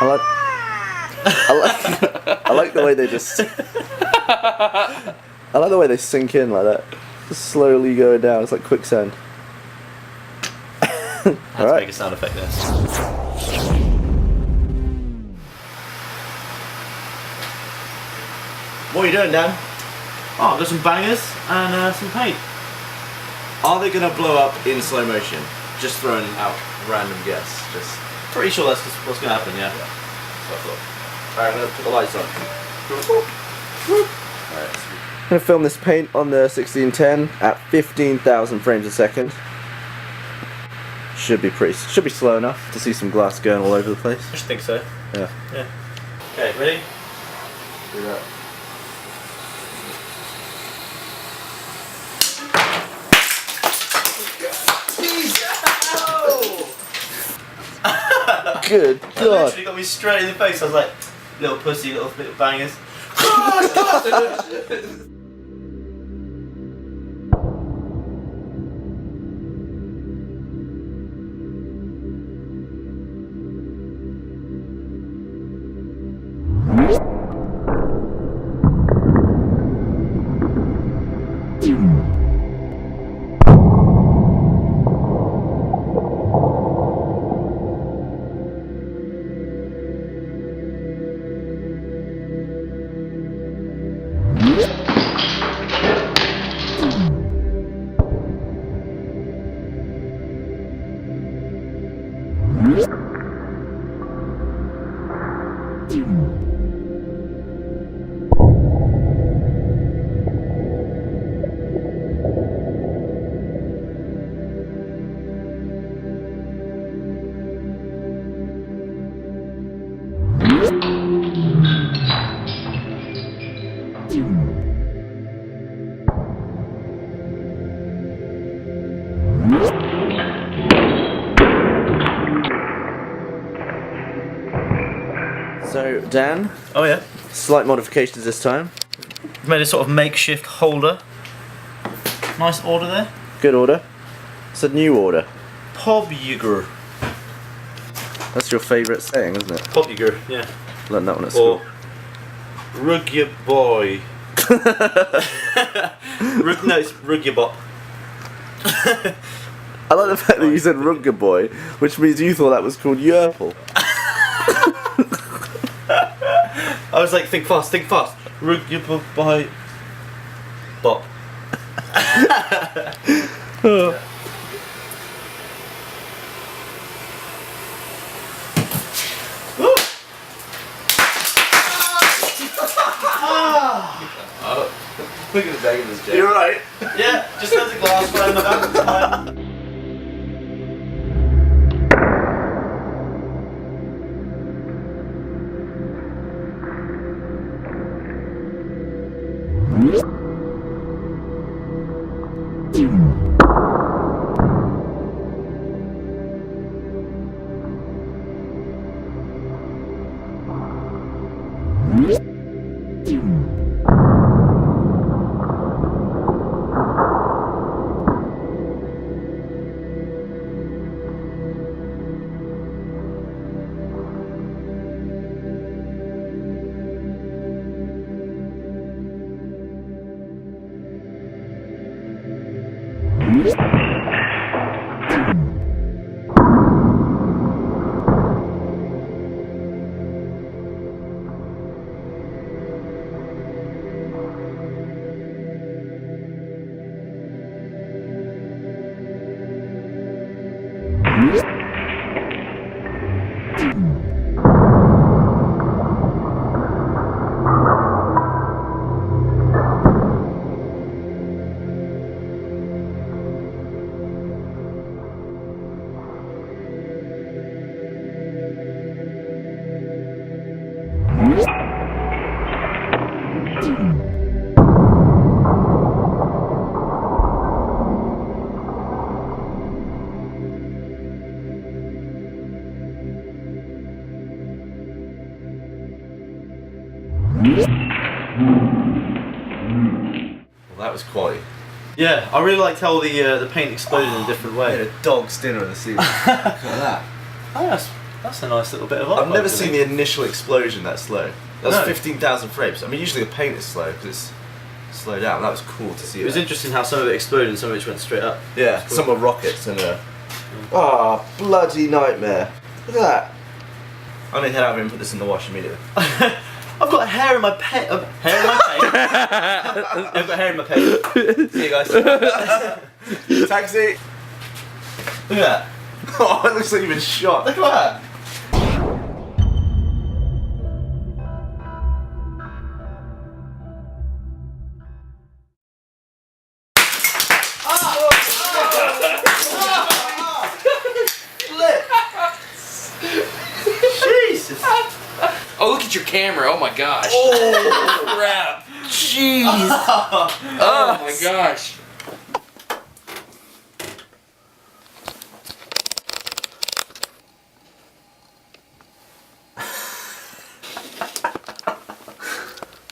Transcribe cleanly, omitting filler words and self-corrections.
I like the way they just. I like the way they sink in like that. Just slowly going down. It's like quicksand. I had to make a sound effect there. What are you doing, Dan? Oh, I've got some bangers and some paint. Are they going to blow up in slow motion? Just throwing out random guess. Just pretty sure that's what's going to happen, yeah? That's what I thought. Alright, I'm going to put the lights on. Alright. I'm going to film this paint on the 1610 at 15,000 frames a second. Should be slow enough to see some glass going all over the place. I should think so. Yeah. Yeah. Okay, ready? Do that. Good God. That literally got me straight in the face. I was like, little pussy, little bangers. So, Dan? Oh yeah? Slight modifications this time. We've made a sort of makeshift holder. Nice order there. Good order. It's a new order. Pobjugr. That's your favourite saying, isn't it? Pobjugr, yeah. Learned that one at school. Or Rugya boy. No, it's Rugya bop. I like the fact that you said Rugger Boy, which means you thought that was called Yerple. I was like, think fast. Rugya boy. Bop. Oh. Look at the bag in this jar. You're right. Yeah, just has a glass right in the back. It's fine. Well, that was quality. Yeah, I really liked how the paint exploded in a different I way. had a dog's dinner in the ceiling. Look at that. Oh, That's a nice little bit of art. I've never seen the initial explosion that slow. That was 15,000 frames. I mean, usually the paint is slow because it's slowed down. That was cool to see. It was interesting how some of it exploded and some of it went straight up. Yeah, Cool. some were rockets and. Oh, bloody nightmare. Look at that. I'm gonna head over and put this in the wash immediately. I've got hair in my paint. Hair in my paint. I've got hair in my paint. See you guys. Taxi! Look at that. Oh, it looks like you've been shot. Look at that. Jesus. Oh, look at your camera. Oh my gosh. Oh, Crap. jeez. Oh my gosh.